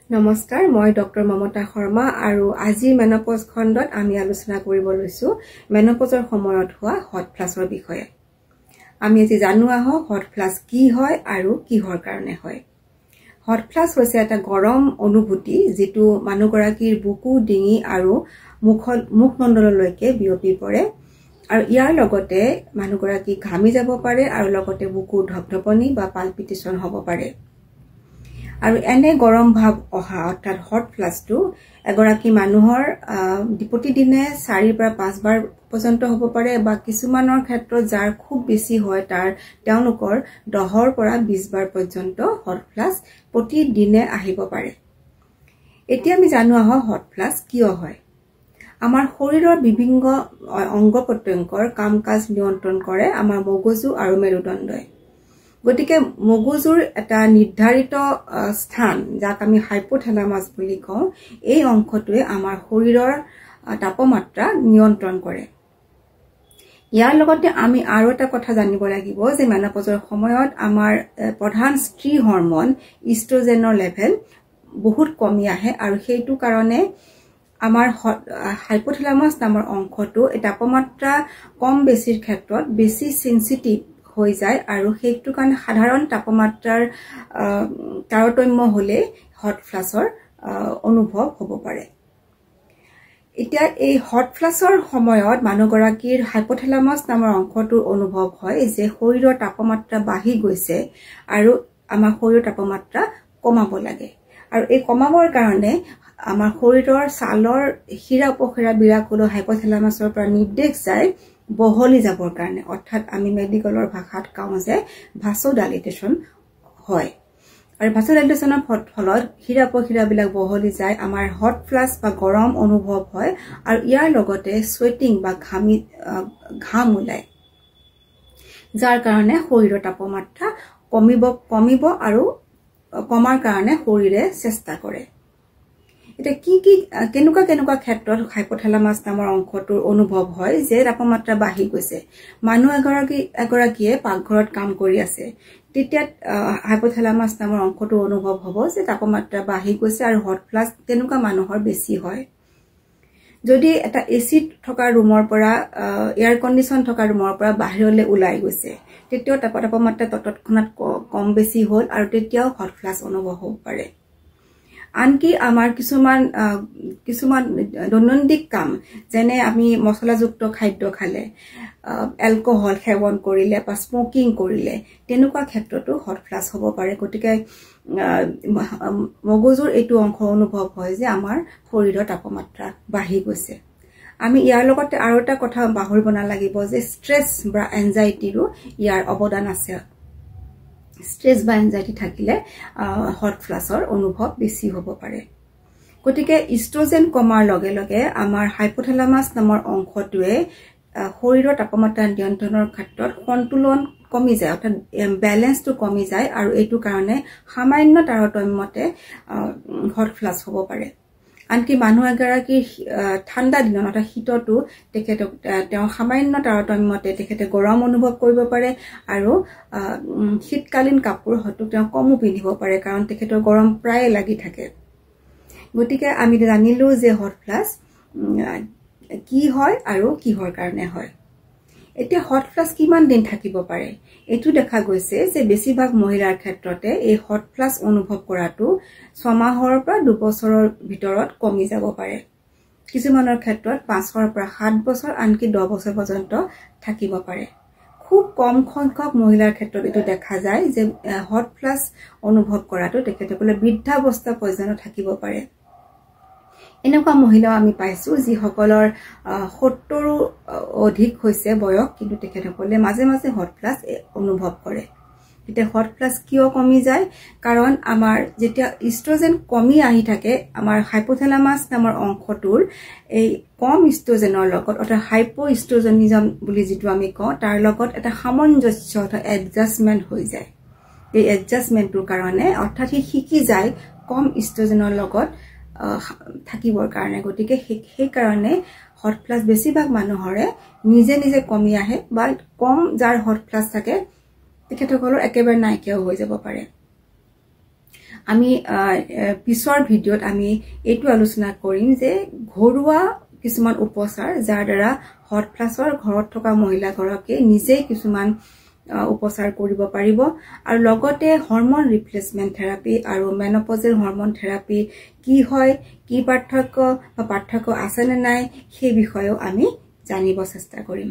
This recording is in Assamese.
নমস্কাৰ মই ডক্টৰ মমতা শৰ্মা আৰু আজি মেনোপজ খণ্ডত আমি আলোচনা কৰিব লৈছো মেনোপজৰ সময়ত হোৱা হট ফ্লাছৰ বিষয়ে। আমি আজি জানো আহক হট ফ্লাছ কি হয় আৰু কিহৰ কাৰণে হয়। হট ফ্লাছ হৈছে এটা গৰম অনুভূতি যিটো মানুহগৰাকীৰ বুকু ডিঙি আৰু মুখমণ্ডললৈকে বিয়পি পৰে আৰু ইয়াৰ লগতে মানুহগৰাকী ঘামি যাব পাৰে আৰু লগতে বুকুৰ ধপধপনি বা পালপিটেশন হ'ব পাৰে। আৰু এনে গৰম ভাব অহা অৰ্থাৎ হট ফ্লাছটো এগৰাকী মানুহৰ প্ৰতিদিনে 4 পৰা 5 বাৰ পৰ্যন্ত হ'ব পাৰে বা কিছুমানৰ ক্ষেত্ৰত যাৰ খুব বেছি হয় তেওঁলোকৰ 10 পৰা 20 বাৰ পৰ্যন্ত হট ফ্লাছ প্ৰতিদিনে আহিব পাৰে। এতিয়া আমি জানো আহক হট ফ্লাছ কিয় হয়। আমাৰ শৰীৰৰ বিভিন্ন অংগ প্ৰত্যংগৰ কাম-কাজ নিয়ন্ত্ৰণ কৰে আমাৰ মগজু আৰু মেৰুদণ্ডই। গতিকে মগজুৰ এটা নিৰ্ধাৰিত স্থান যাক আমি হাইপোথেলামাছ বুলি কওঁ, এই অংশটোৱে আমাৰ শৰীৰৰ তাপমাত্ৰা নিয়ন্ত্ৰণ কৰে। ইয়াৰ লগতে আমি আৰু এটা কথা জানিব লাগিব যে মেনোপজৰ সময়ত আমাৰ প্ৰধান স্ত্ৰী হৰমন ইষ্ট্ৰজেনৰ লেভেল বহুত কমি আহে আৰু সেইটো কাৰণে আমাৰ হাইপোথেলামাছ নামৰ অংশটো এই তাপমাত্ৰা কম বেছিৰ ক্ষেত্ৰত বেছি সেনচিটিভ হৈ যায় আৰু সেইটো কাৰণে সাধাৰণ তাপমাত্ৰাৰ তাৰতম্য হলে হট ফ্লাছৰ অনুভৱ হ'ব পাৰে। এতিয়া এই হট ফ্লাছৰ সময়ত মানুহগৰাকীৰ হাইপোথেলামাছ নামৰ অংশটোৰ অনুভৱ হয় যে শৰীৰৰ তাপমাত্ৰা বাঢ়ি গৈছে আৰু আমাৰ শৰীৰৰ তাপমাত্ৰা কমাব লাগে। আৰু এই কমাবৰ কাৰণে আমাৰ শৰীৰৰ ছালৰ শিৰা উপশিৰা বিলাকলৈ হাইপোথেলামাছৰ পৰা নিৰ্দেশ যায় বহলি যাবৰ কাৰণে, অৰ্থাৎ আমি মেডিকেলৰ ভাষাত কওঁ যে ভাছোডাইলেটেশ্যন হয়। আৰু ভাছোডাইলেটেশ্যনৰ ফলত শিৰা উপশিৰা বিলাক বহলি যায়, আমাৰ হট ফ্লাছ বা গৰম অনুভৱ হয় আৰু ইয়াৰ লগতে স্ৱেটিং বা ঘাম ওলায়, যাৰ কাৰণে শৰীৰৰ তাপমাত্ৰা কমিব আৰু কমাৰ কাৰণে শৰীৰে চেষ্টা কৰে। এতিয়া কেনেকুৱা ক্ষেত্ৰত হাইপোথেলামাছ নামৰ অংশটোৰ অনুভৱ হয় যে তাপমাত্ৰা বাঢ়ি গৈছে। মানুহ এগৰাকীয়ে পাকঘৰত কাম কৰি আছে, তেতিয়া হাইপোথেলামাছ নামৰ অংশটোৰ অনুভৱ হ'ব যে তাপমাত্ৰা বাঢ়ি গৈছে আৰু হট ফ্লাছ তেনেকুৱা মানুহৰ বেছি হয়। যদি এটা এচি থকা ৰুমৰ পৰা এয়াৰ কণ্ডিশ্যন থকা ৰুমৰ পৰা বাহিৰলৈ ওলাই গৈছে, তেতিয়াও তাপমাত্ৰা তৎক্ষণাৎ কম বেছি হ'ল আৰু তেতিয়াও হট ফ্লাছ অনুভৱ হ'ব পাৰে। আনকি আমাৰ কিছুমান দৈনন্দিন কাম যেনে আমি মছলাযুক্ত খাদ্য খালে, এলকহল সেৱন কৰিলে বা স্মকিং কৰিলে, তেনেকুৱা ক্ষেত্ৰতো হট ফ্লাছ হ'ব পাৰে। গতিকে মগজুৰ এইটো অংশ অনুভৱ হয় যে আমাৰ শৰীৰৰ তাপমাত্ৰা বাঢ়ি গৈছে। আমি ইয়াৰ লগতে আৰু এটা কথা পাহৰিব নালাগিব যে ষ্ট্ৰেছ বা এনজাইটিৰো ইয়াৰ অৱদান আছে। ষ্ট্ৰেছ বা এনজাইটি থাকিলে হট ফ্লাছৰ অনুভৱ বেছি হ'ব পাৰে। গতিকে ইষ্ট্ৰজেন কমাৰ লগে লগে আমাৰ হাইপোথেলামাছ নামৰ অংশটোৱে শৰীৰৰ তাপমাত্ৰা নিয়ন্ত্ৰণৰ ক্ষেত্ৰত সন্তুলন কমি যায়, অৰ্থাৎ বেলেন্সটো কমি যায় আৰু এইটো কাৰণে সামান্য তাৰতম্যতে হট ফ্লাছ হ'ব পাৰে। আনকি মানুহ এগৰাকীৰ ঠাণ্ডা দিনত অৰ্থাৎ শীততো তেওঁ সামান্য তাৰতম্যতে তেখেতে গৰম অনুভৱ কৰিব পাৰে আৰু শীতকালীন কাপোৰ হয়তো তেওঁ কমো পিন্ধিব পাৰে, কাৰণ তেখেতৰ গৰম প্ৰায় লাগি থাকে। গতিকে আমি জানিলো যে হট ফ্লাছ কি হয় আৰু কিহৰ কাৰণে হয়। এতিয়া হট ফ্লাছ কিমান দিন থাকিব পাৰে? এইটো দেখা গৈছে যে বেছিভাগ মহিলাৰ ক্ষেত্ৰতে এই হট ফ্লাছ অনুভৱ কৰাটো 6 মাহৰ পৰা 2 বছৰৰ ভিতৰত কমি যাব পাৰে। কিছুমানৰ ক্ষেত্ৰত 5 পৰা 7 বছৰ, আনকি 10 বছৰ পৰ্যন্ত থাকিব পাৰে। খুব কম সংখ্যক মহিলাৰ ক্ষেত্ৰত এইটো দেখা যায় যে হট ফ্লাছ অনুভৱ কৰাটো তেখেতসকলে বৃদ্ধাৱস্থা পৰ্যন্ত থাকিব পাৰে। এনেকুৱা মহিলাও আমি পাইছো যিসকলৰ 70ৰো অধিক হৈছে বয়স, কিন্তু তেখেতসকলে মাজে মাজে হট ফ্লাছ অনুভৱ কৰে। এতিয়া হট ফ্লাছ কিয় কমি যায়? কাৰণ আমাৰ যেতিয়া ইষ্ট্ৰজেন কমি আহি থাকে, আমাৰ হাইপোথেলামাছ নামৰ অংশটোৰ এই কম ইষ্ট্ৰজেনৰ লগত অৰ্থাৎ হাইপোইষ্ট্ৰজেনিজম বুলি যিটো আমি কওঁ, তাৰ লগত এটা সামঞ্জস্য অৰ্থাৎ এডজাষ্টমেণ্ট হৈ যায়। এই এডজাষ্টমেণ্টটোৰ কাৰণে অৰ্থাৎ শিকি যায় কম ইষ্ট্ৰজেনৰ লগত থাকিবৰ কাৰণে। গতিকে সেইকাৰণে হট ফ্লাছ বেছিভাগ মানুহৰে নিজে নিজে কমি আহে বা কম যাৰ হট ফ্লাছ থাকে তেখেতসকলৰ একেবাৰে নাইকিয়াও হৈ যাব পাৰে। আমি পিছৰ ভিডিঅ'ত আমি এইটো আলোচনা কৰিম যে ঘৰুৱা কিছুমান উপচাৰ যাৰ দ্বাৰা হট ফ্লাছৰ ঘৰত থকা মহিলাগৰাকীয়ে নিজেই কিছুমান উপচাৰ কৰিব পাৰিব আৰু লগতে হৰমন ৰিপ্লেসমেন্ট থেৰাপি আৰু মেনোপজেল হৰমন থেৰাপি কি হয় কি পাৰ্থক্য আছে নে নাই সেই বিষয়েও আমি জানিব চেষ্টা কৰিম